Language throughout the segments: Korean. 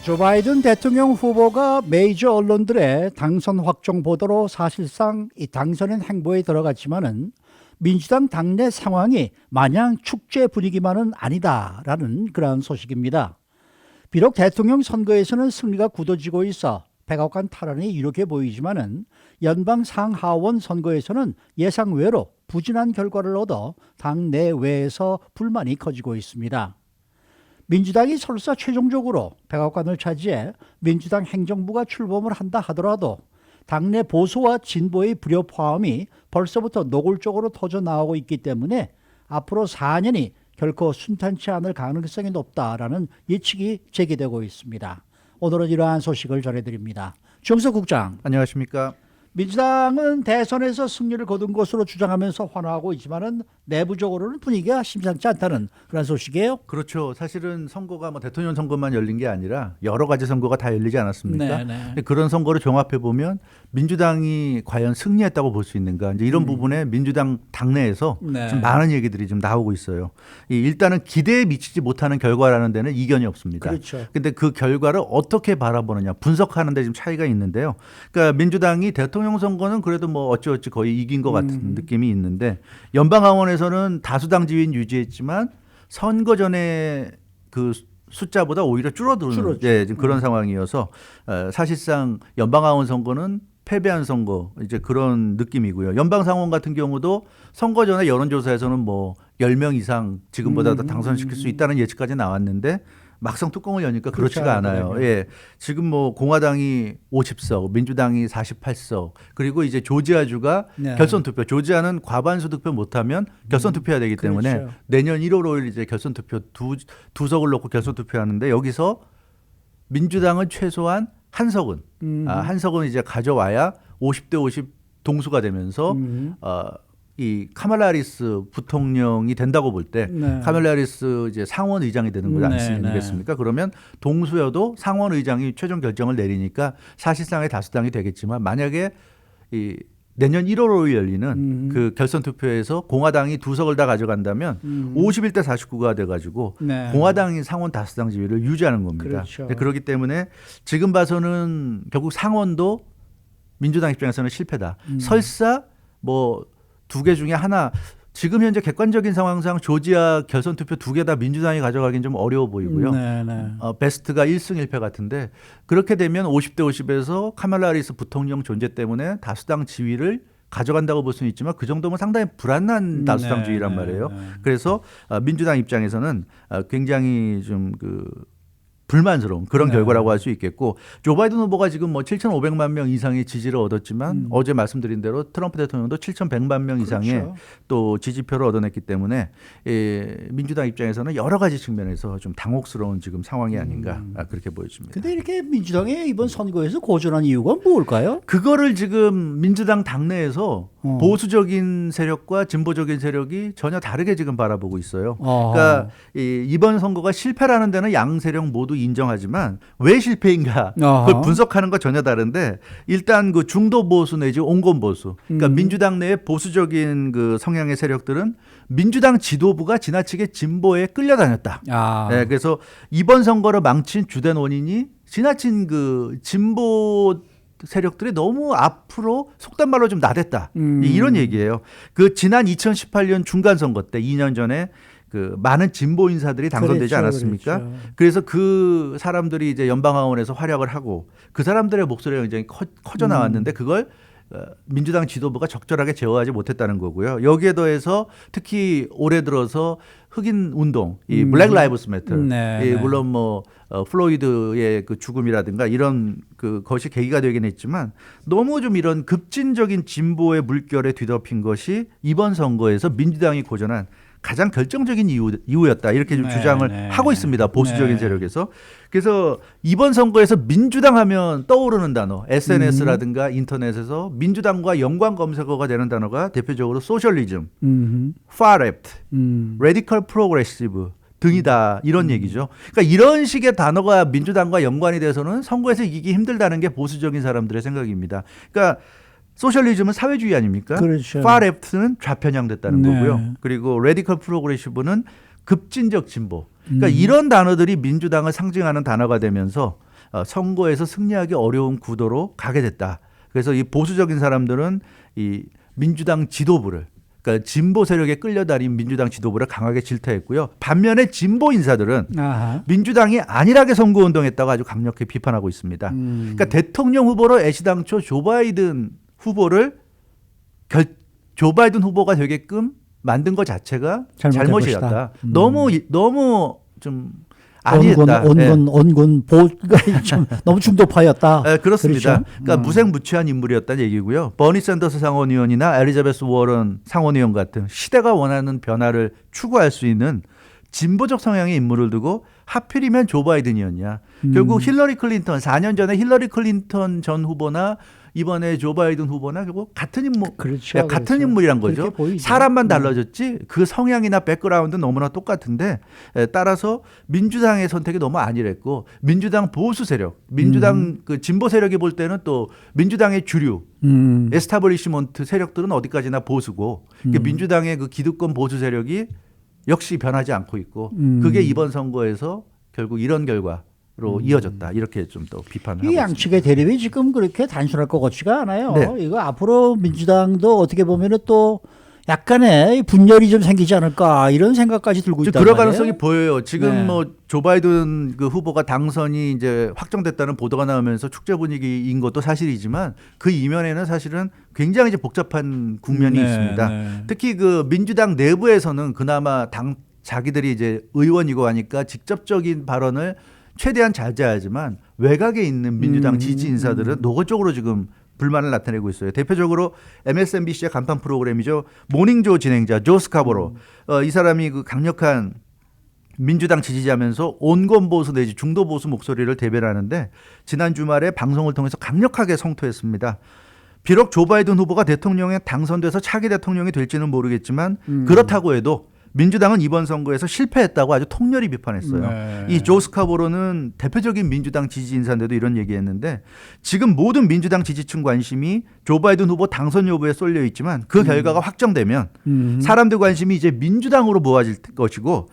조 바이든 대통령 후보가 메이저 언론들의 당선 확정 보도로 사실상 이 당선인 행보에 들어갔지만은 민주당 당내 상황이 마냥 축제 분위기만은 아니다라는 그러한 소식입니다. 비록 대통령 선거에서는 승리가 굳어지고 있어 백악관 탈환이 유력해 보이지만은 연방 상하원 선거에서는 예상 외로 부진한 결과를 얻어 당 내외에서 불만이 커지고 있습니다. 민주당이 설사 최종적으로 백악관을 차지해 민주당 행정부가 출범을 한다 하더라도 당내 보수와 진보의 불협화음이 벌써부터 노골적으로 터져나오고 있기 때문에 앞으로 4년이 결코 순탄치 않을 가능성이 높다라는 예측이 제기되고 있습니다. 오늘은 이러한 소식을 전해드립니다. 정석 국장. 안녕하십니까. 민주당은 대선에서 승리를 거둔 것으로 주장하면서 환호하고 있지만은 내부적으로는 분위기가 심상치 않다는 그런 소식이에요. 그렇죠. 사실은 선거가 뭐 대통령 선거만 열린 게 아니라 여러 가지 선거가 다 열리지 않았습니까? 근데 그런 선거를 종합해 보면 민주당이 과연 승리했다고 볼 수 있는가? 이제 이런 부분에 민주당 당내에서 좀 많은 얘기들이 좀 나오고 있어요. 일단은 기대에 미치지 못하는 결과라는 데는 이견이 없습니다. 그렇죠. 근데 그 결과를 어떻게 바라보느냐, 분석하는 데 좀 차이가 있는데요. 그러니까 민주당이 대통령 선거는 그래도 뭐 어찌어찌 거의 이긴 것 같은 느낌이 있는데 연방하원에서는 다수당 지위는 유지했지만 선거 전에 그 숫자보다 오히려 줄어드는 지금 그런 상황이어서 사실상 연방하원 선거는 패배한 선거 이제 그런 느낌이고요. 연방상원 같은 경우도 선거 전에 여론조사에서는 뭐 10명 이상 지금보다 더 당선시킬 수 있다는 예측까지 나왔는데 막상 뚜껑을 여니까 그렇지가 않아요. 예. 지금 뭐 공화당이 50석, 민주당이 48석, 그리고 이제 조지아주가 결선 투표. 조지아는 과반수 득표 못하면 결선 투표해야 되기 때문에 내년 1월 5일 이제 결선 투표 두 석을 놓고 결선 투표하는데 여기서 민주당은 최소한 한 석은 한 석은 이제 가져와야 50대 50 동수가 되면서 이 카말라 하리스 부통령이 된다고 볼 때 카말라 하리스 이제 상원 의장이 되는 거 아니겠습니까? 그러면 동수여도 상원 의장이 최종 결정을 내리니까 사실상의 다수당이 되겠지만 만약에 이 내년 1월 5일 열리는 그 결선 투표에서 공화당이 두 석을 다 가져간다면 51대 49가 돼가지고 공화당이 상원 다수당 지위를 유지하는 겁니다. 그렇죠. 그렇기 때문에 지금 봐서는 결국 상원도 민주당 입장에서는 실패다. 설사 뭐 두 개 중에 하나 지금 현재 객관적인 상황상 조지아 결선 투표 두 개 다 민주당이 가져가긴 좀 어려워 보이고요. 베스트가 1승 1패 같은데 그렇게 되면 50대 50에서 카말라 하리스 부통령 존재 때문에 다수당 지위를 가져간다고 볼 수는 있지만 그 정도면 상당히 불안한 다수당 지위란 말이에요. 그래서 민주당 입장에서는 굉장히 좀 불만스러운 그런 결과라고 할 수 있겠고 조 바이든 후보가 지금 뭐 7,500만 명 이상의 지지를 얻었지만 어제 말씀드린 대로 트럼프 대통령도 7,100만 명 이상의 또 지지표를 얻어냈기 때문에 민주당 입장에서는 여러 가지 측면에서 좀 당혹스러운 지금 상황이 아닌가 그렇게 보여집니다. 근데 이렇게 민주당이 이번 선거에서 고전한 이유가 뭘까요? 그거를 지금 민주당 당내에서 보수적인 세력과 진보적인 세력이 전혀 다르게 지금 바라보고 있어요. 그러니까 이번 선거가 실패라는 데는 양 세력 모두 인정하지만 왜 실패인가 그걸 분석하는 거 전혀 다른데 일단 그 중도 보수 내지 온건 보수 그러니까 민주당 내의 보수적인 그 성향의 세력들은 민주당 지도부가 지나치게 진보에 끌려다녔다. 네, 그래서 이번 선거를 망친 주된 원인이 지나친 그 진보 세력들이 너무 앞으로 속된 말로 좀 나댔다. 이런 얘기예요. 그 지난 2018년 중간 선거 때 2년 전에 그 많은 진보 인사들이 당선되지 않았습니까? 그래서 그 사람들이 이제 연방하원에서 활약을 하고 그 사람들의 목소리가 굉장히 커져 나왔는데 그걸 민주당 지도부가 적절하게 제어하지 못했다는 거고요. 여기에 더해서 특히 올해 들어서 흑인 운동, 이 블랙 라이브스 매터, 물론 뭐 플로이드의 그 죽음이라든가 이런 그 것이 계기가 되긴 했지만 너무 좀 이런 급진적인 진보의 물결에 뒤덮인 것이 이번 선거에서 민주당이 고전한 가장 결정적인 이유였다 이렇게 좀 주장을 하고 있습니다. 보수적인 세력에서. 그래서 이번 선거에서 민주당 하면 떠오르는 단어 SNS라든가 인터넷에서 민주당과 연관 검색어가 되는 단어가 대표적으로 소셜리즘, far left, radical progressive 등이다 이런 얘기죠. 그러니까 이런 식의 단어가 민주당과 연관이 돼서는 선거에서 이기기 힘들다는 게 보수적인 사람들의 생각입니다. 그러니까 소셜리즘은 사회주의 아닙니까? 그렇죠. far left는 좌편향됐다는 거고요. 그리고 radical progressive는 급진적 진보. 그러니까 이런 단어들이 민주당을 상징하는 단어가 되면서 선거에서 승리하기 어려운 구도로 가게 됐다. 그래서 이 보수적인 사람들은 이 민주당 지도부를 그러니까 진보 세력에 끌려다닌 민주당 지도부를 강하게 질타했고요. 반면에 진보 인사들은 민주당이 안일하게 선거운동했다고 아주 강력히 비판하고 있습니다. 그러니까 대통령 후보로 애시당초 조 바이든 후보가 되게끔 만든 것 자체가 잘못이었다. 너무 좀 아니했다. 온건 보가 좀 너무 중도파였다. 네, 그렇습니다. 그렇죠? 그러니까 무색무취한 인물이었다는 얘기고요. 버니 샌더스 상원의원이나 엘리자베스 워런 상원의원 같은 시대가 원하는 변화를 추구할 수 있는 진보적 성향의 인물을 두고 하필이면 조 바이든이었냐. 결국 힐러리 클린턴 4년 전에 힐러리 클린턴 전 후보나 이번에 조 바이든 후보나 결국 같은 인물, 그렇죠, 같은 인물이란 거죠. 사람만 달라졌지 그 성향이나 백그라운드는 너무나 똑같은데 따라서 민주당의 선택이 너무 안일했고 민주당 보수 세력, 민주당 그 진보 세력이 볼 때는 또 민주당의 주류, 에스타블리시먼트 세력들은 어디까지나 보수고 민주당의 그 기득권 보수 세력이 역시 변하지 않고 있고 그게 이번 선거에서 결국 이런 결과로 이어졌다. 이렇게 좀 또 비판을 하고 이 양측의 대립이 지금 그렇게 단순할 것 같지가 않아요. 네. 이거 앞으로 민주당도 어떻게 보면은 또 약간의 분열이 좀 생기지 않을까 이런 생각까지 들고 있단 그럴 말이에요. 가능성이 보여요. 지금 네. 뭐 조 바이든 그 후보가 당선이 이제 확정됐다는 보도가 나오면서 축제 분위기인 것도 사실이지만 그 이면에는 사실은 굉장히 이제 복잡한 국면이 있습니다. 특히 그 민주당 내부에서는 그나마 자기들이 이제 의원이고 하니까 직접적인 발언을 최대한 자제하지만 외곽에 있는 민주당 지지 인사들은 노골적으로 지금 불만을 나타내고 있어요. 대표적으로 MSNBC의 간판 프로그램이죠. 모닝조 진행자 조 스카보로. 이 사람이 그 강력한 민주당 지지자면서 온건 보수 내지 중도 보수 목소리를 대변하는데 지난 주말에 방송을 통해서 강력하게 성토했습니다. 비록 조 바이든 후보가 대통령에 당선돼서 차기 대통령이 될지는 모르겠지만 그렇다고 해도 민주당은 이번 선거에서 실패했다고 아주 통렬히 비판했어요. 네. 이 조 스카보로는 대표적인 민주당 지지 인사인데도 이런 얘기했는데 지금 모든 민주당 지지층 관심이 조 바이든 후보 당선 여부에 쏠려 있지만 그 결과가 확정되면 사람들 관심이 이제 민주당으로 모아질 것이고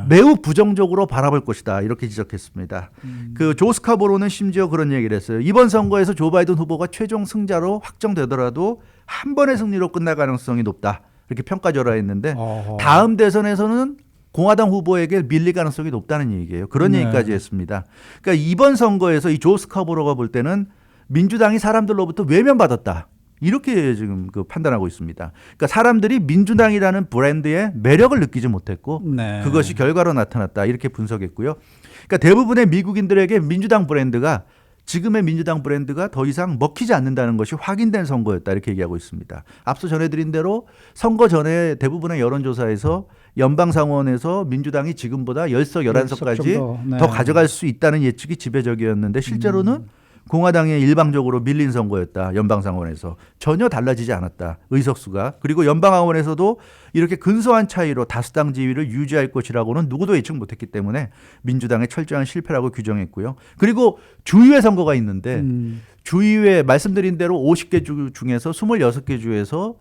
매우 부정적으로 바라볼 것이다. 이렇게 지적했습니다. 그 조 스카보로는 심지어 그런 얘기를 했어요. 이번 선거에서 조 바이든 후보가 최종 승자로 확정되더라도 한 번의 승리로 끝날 가능성이 높다. 이렇게 평가절하했는데 다음 대선에서는 공화당 후보에게 밀릴 가능성이 높다는 얘기예요. 그런 얘기까지 했습니다. 그러니까 이번 선거에서 이 조 스카보로가 볼 때는 민주당이 사람들로부터 외면받았다. 이렇게 지금 그 판단하고 있습니다. 그러니까 사람들이 민주당이라는 브랜드의 매력을 느끼지 못했고 그것이 결과로 나타났다. 이렇게 분석했고요. 그러니까 대부분의 미국인들에게 민주당 브랜드가 지금의 민주당 브랜드가 더 이상 먹히지 않는다는 것이 확인된 선거였다 이렇게 얘기하고 있습니다. 앞서 전해드린 대로 선거 전에 대부분의 여론조사에서 연방상원에서 민주당이 지금보다 10석, 11석까지 더 가져갈 수 있다는 예측이 지배적이었는데 실제로는 공화당에 일방적으로 밀린 선거였다. 연방상원에서. 전혀 달라지지 않았다. 의석수가. 그리고 연방하원에서도 이렇게 근소한 차이로 다수당 지위를 유지할 것이라고는 누구도 예측 못했기 때문에 민주당의 철저한 실패라고 규정했고요. 그리고 주의회 선거가 있는데 주의회 말씀드린 대로 50개 주 중에서 26개 주에서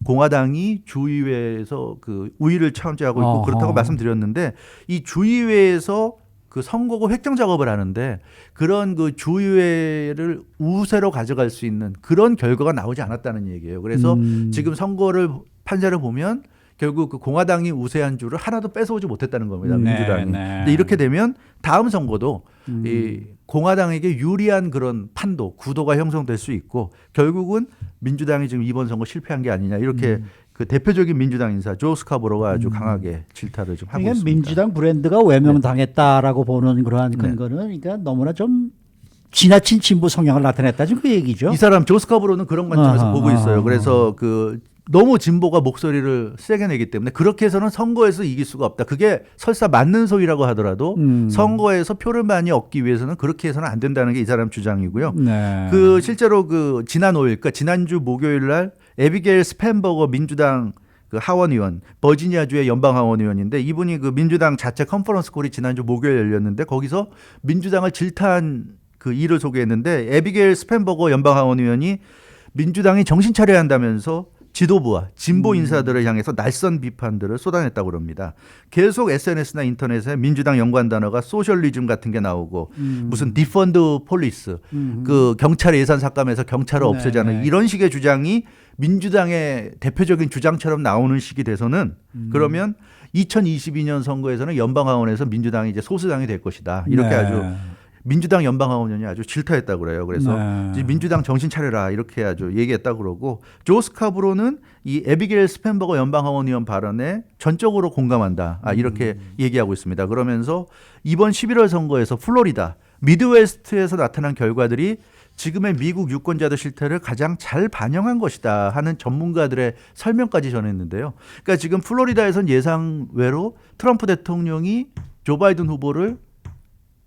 공화당이 주의회에서 그 우위를 차지하고 있고 그렇다고 말씀드렸는데 이 주의회에서 그 선거구 획정 작업을 하는데 그런 그 주의회를 우세로 가져갈 수 있는 그런 결과가 나오지 않았다는 얘기예요. 그래서 지금 선거를 판세를 보면 결국 그 공화당이 우세한 주를 하나도 뺏어오지 못했다는 겁니다. 민주당이. 근데 이렇게 되면 다음 선거도 이 공화당에게 유리한 그런 판도, 구도가 형성될 수 있고 결국은 민주당이 지금 이번 선거 실패한 게 아니냐 이렇게 그 대표적인 민주당 인사 조 스카보로가 아주 강하게 질타를 좀 하고 있습니다. 민주당 브랜드가 외면당했다라고 보는 그러한 근거는 그러니까 너무나 좀 지나친 진보 성향을 나타냈다 지금 그 얘기죠. 이 사람 조 스카보로는 그런 관점에서 보고 있어요. 그래서 그 너무 진보가 목소리를 세게 내기 때문에 그렇게 해서는 선거에서 이길 수가 없다. 그게 설사 맞는 소리라고 하더라도 선거에서 표를 많이 얻기 위해서는 그렇게 해서는 안 된다는 게 이 사람 주장이고요. 그 실제로 그 지난 5일, 그러니까 지난주 목요일 날 에비게일 스펜버거 민주당 그 하원의원, 버지니아주의 연방하원의원인데 이분이 그 민주당 자체 컨퍼런스 콜이 지난주 목요일 열렸는데 거기서 민주당을 질타한 그 일을 소개했는데 에비게일 스펜버거 연방하원의원이 민주당이 정신 차려야 한다면서 지도부와 진보 인사들을 향해서 날선 비판들을 쏟아냈다고 그럽니다. 계속 SNS나 인터넷에 민주당 연관 단어가 소셜리즘 같은 게 나오고 무슨 디펀드 폴리스 그 경찰 예산 삭감해서 경찰을 없애자는 이런 식의 주장이 민주당의 대표적인 주장처럼 나오는 식이 돼서는 그러면 2022년 선거에서는 연방하원에서 민주당이 이제 소수당이 될 것이다. 이렇게 아주 민주당 연방하원의원이 아주 질타했다고 그래요. 그래서 이제 민주당 정신 차려라 이렇게 아주 얘기했다고 그러고 조 스카브로는 이 에비게일 스펜버거 연방하원의원 발언에 전적으로 공감한다. 이렇게 얘기하고 있습니다. 그러면서 이번 11월 선거에서 플로리다 미드웨스트에서 나타난 결과들이 지금의 미국 유권자들 실태를 가장 잘 반영한 것이다 하는 전문가들의 설명까지 전했는데요. 그러니까 지금 플로리다에선 예상외로 트럼프 대통령이 조 바이든 후보를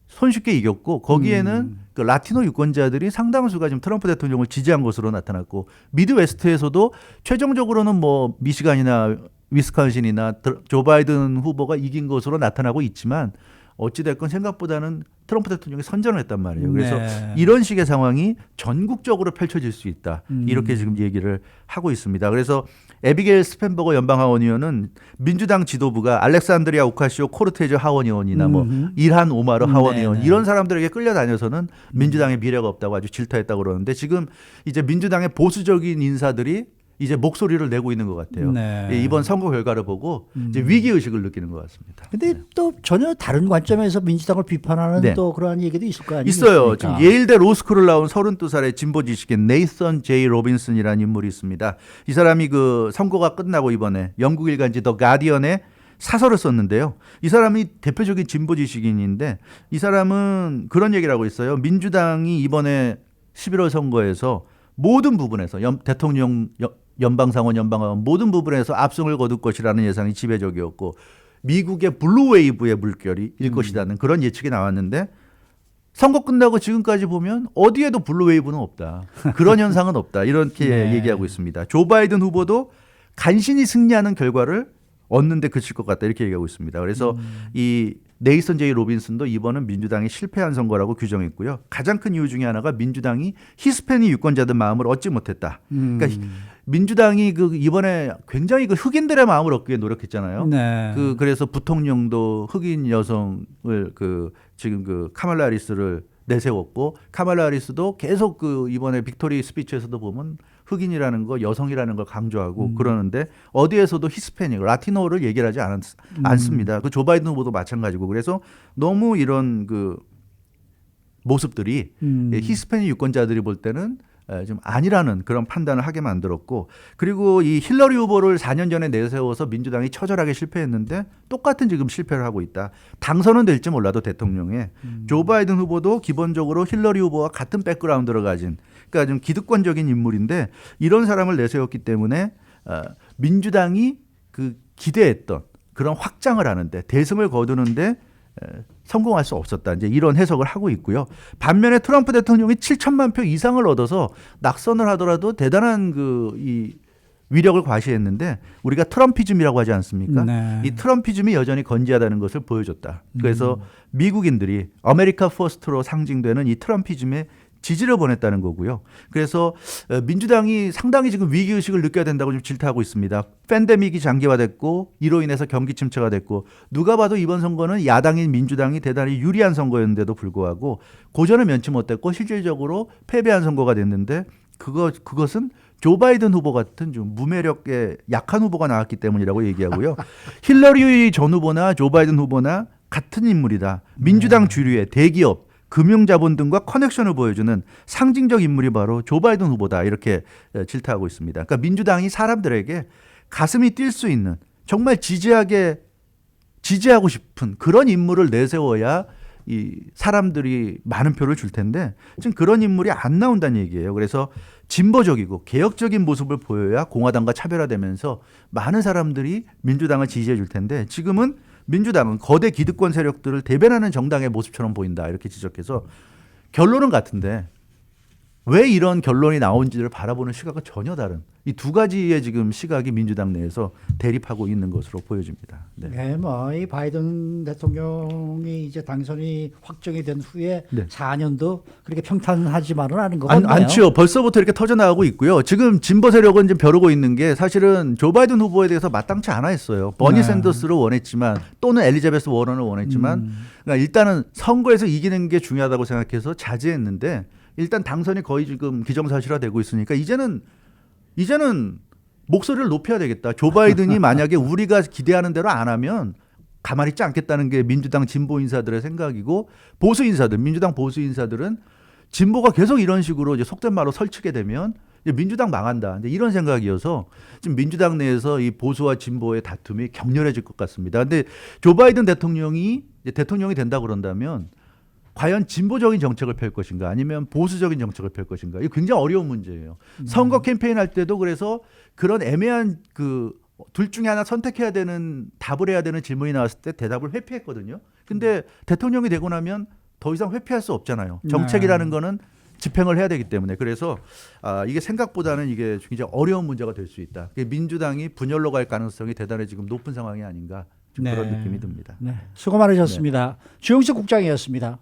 손쉽게 이겼고 거기에는 그 라티노 유권자들이 상당수가 지금 트럼프 대통령을 지지한 것으로 나타났고 미드웨스트에서도 최종적으로는 뭐 미시간이나 위스콘신이나 조 바이든 후보가 이긴 것으로 나타나고 있지만 어찌됐건 생각보다는 트럼프 대통령이 선전을 했단 말이에요. 그래서 이런 식의 상황이 전국적으로 펼쳐질 수 있다. 이렇게 지금 얘기를 하고 있습니다. 그래서 에비게일 스펜버거 연방하원의원은 민주당 지도부가 알렉산드리아 오카시오 코르테즈 하원의원이나 뭐 일한 오마르 하원의원 이런 사람들에게 끌려다녀서는 민주당의 미래가 없다고 아주 질타했다고 그러는데 지금 이제 민주당의 보수적인 인사들이 이제 목소리를 내고 있는 것 같아요. 이번 선거 결과를 보고 이제 위기의식을 느끼는 것 같습니다. 근데 또 전혀 다른 관점에서 민주당을 비판하는 또 그러한 얘기도 있을 거 아니겠습니까? 있어요. 지금 예일대 로스쿨을 나온 32살의 진보 지식인 네이선 제이 로빈슨이라는 인물이 있습니다. 이 사람이 그 선거가 끝나고 이번에 영국 일간지 더 가디언에 사설을 썼는데요. 이 사람이 대표적인 진보 지식인인데 이 사람은 그런 얘기를 하고 있어요. 민주당이 이번에 11월 선거에서 모든 부분에서 대통령 연방상원, 연방하원 모든 부분에서 압승을 거둘 것이라는 예상이 지배적이었고 미국의 블루웨이브의 물결이 일 것이라는 그런 예측이 나왔는데 선거 끝나고 지금까지 보면 어디에도 블루웨이브는 없다. 그런 현상은 없다. 이렇게 얘기하고 있습니다. 조 바이든 후보도 간신히 승리하는 결과를 얻는데 그칠 것 같다. 이렇게 얘기하고 있습니다. 그래서 이 네이선 제이 로빈슨도 이번은 민주당이 실패한 선거라고 규정했고요. 가장 큰 이유 중에 하나가 민주당이 히스패닉 유권자들 마음을 얻지 못했다. 그러니까 민주당이 그 이번에 굉장히 그 흑인들의 마음을 얻기 위해 노력했잖아요. 그래서 부통령도 흑인 여성을 그 지금 그 카말라 하리스를 내세웠고 카말라 하리스도 계속 그 이번에 빅토리 스피치에서도 보면 흑인이라는 거 여성이라는 걸 강조하고 그러는데 어디에서도 히스패닉 라티노를 얘기를 하지 않습니다. 그 조 바이든 후보도 마찬가지고 그래서 너무 이런 그 모습들이 히스패닉 유권자들이 볼 때는 좀 아니라는 그런 판단을 하게 만들었고 그리고 이 힐러리 후보를 4년 전에 내세워서 민주당이 처절하게 실패했는데 똑같은 지금 실패를 하고 있다. 당선은 될지 몰라도 대통령에 조 바이든 후보도 기본적으로 힐러리 후보와 같은 백그라운드를 가진 그러니까 좀 기득권적인 인물인데 이런 사람을 내세웠기 때문에 민주당이 그 기대했던 그런 확장을 하는데 대승을 거두는데 성공할 수 없었다. 이제 이런 해석을 하고 있고요. 반면에 트럼프 대통령이 7천만 표 이상을 얻어서 낙선을 하더라도 대단한 그 이 위력을 과시했는데 우리가 트럼피즘이라고 하지 않습니까? 이 트럼피즘이 여전히 건재하다는 것을 보여줬다. 그래서 미국인들이 아메리카 퍼스트로 상징되는 이 트럼피즘에 지지를 보냈다는 거고요. 그래서 민주당이 상당히 지금 위기의식을 느껴야 된다고 좀 질타하고 있습니다. 팬데믹이 장기화됐고 이로 인해서 경기 침체가 됐고 누가 봐도 이번 선거는 야당인 민주당이 대단히 유리한 선거였는데도 불구하고 고전을 면치 못했고 실질적으로 패배한 선거가 됐는데 그것은 조 바이든 후보 같은 좀 무매력의 약한 후보가 나왔기 때문이라고 얘기하고요. 힐러리 전 후보나 조 바이든 후보나 같은 인물이다. 민주당 주류의 대기업 금융자본 등과 커넥션을 보여주는 상징적 인물이 바로 조 바이든 후보다 이렇게 질타하고 있습니다. 그러니까 민주당이 사람들에게 가슴이 뛸 수 있는 정말 지지하고 싶은 그런 인물을 내세워야 이 사람들이 많은 표를 줄 텐데 지금 그런 인물이 안 나온다는 얘기예요. 그래서 진보적이고 개혁적인 모습을 보여야 공화당과 차별화되면서 많은 사람들이 민주당을 지지해 줄 텐데 지금은 민주당은 거대 기득권 세력들을 대변하는 정당의 모습처럼 보인다 이렇게 지적해서 결론은 같은데 왜 이런 결론이 나온지를 바라보는 시각은 전혀 다른 이 두 가지의 지금 시각이 민주당 내에서 대립하고 있는 것으로 보여집니다. 네. 네, 뭐 이 바이든 대통령이 이제 당선이 확정이 된 후에 네. 4년도 그렇게 평탄하지만은 않은 것 같네요. 않죠. 벌써부터 이렇게 터져나가고 있고요. 지금 진보 세력은 지금 벼르고 있는 게 사실은 조 바이든 후보에 대해서 마땅치 않아 했어요. 버니 네. 샌더스를 원했지만 또는 엘리자베스 워런을 원했지만 그러니까 일단은 선거에서 이기는 게 중요하다고 생각해서 자제했는데 일단 당선이 거의 지금 기정사실화되고 있으니까 이제는 목소리를 높여야 되겠다. 조 바이든이 만약에 우리가 기대하는 대로 안 하면 가만히 있지 않겠다는 게 민주당 진보 인사들의 생각이고 보수 인사들, 민주당 보수 인사들은 진보가 계속 이런 식으로 이제 속된 말로 설치게 되면 이제 민주당 망한다. 이제 이런 생각이어서 지금 민주당 내에서 이 보수와 진보의 다툼이 격렬해질 것 같습니다. 근데 조 바이든 대통령이 이제 대통령이 된다 그런다면 과연 진보적인 정책을 펼 것인가 아니면 보수적인 정책을 펼 것인가 이거 굉장히 어려운 문제예요. 선거 캠페인 할 때도 그래서 그런 애매한 그 둘 중에 하나 선택해야 되는 답을 해야 되는 질문이 나왔을 때 대답을 회피했거든요. 근데 대통령이 되고 나면 더 이상 회피할 수 없잖아요. 정책이라는 거는 집행을 해야 되기 때문에 그래서 이게 생각보다는 이게 굉장히 어려운 문제가 될 수 있다. 민주당이 분열로 갈 가능성이 대단히 지금 높은 상황이 아닌가 그런 느낌이 듭니다. 네. 수고 많으셨습니다. 주영식 국장이었습니다.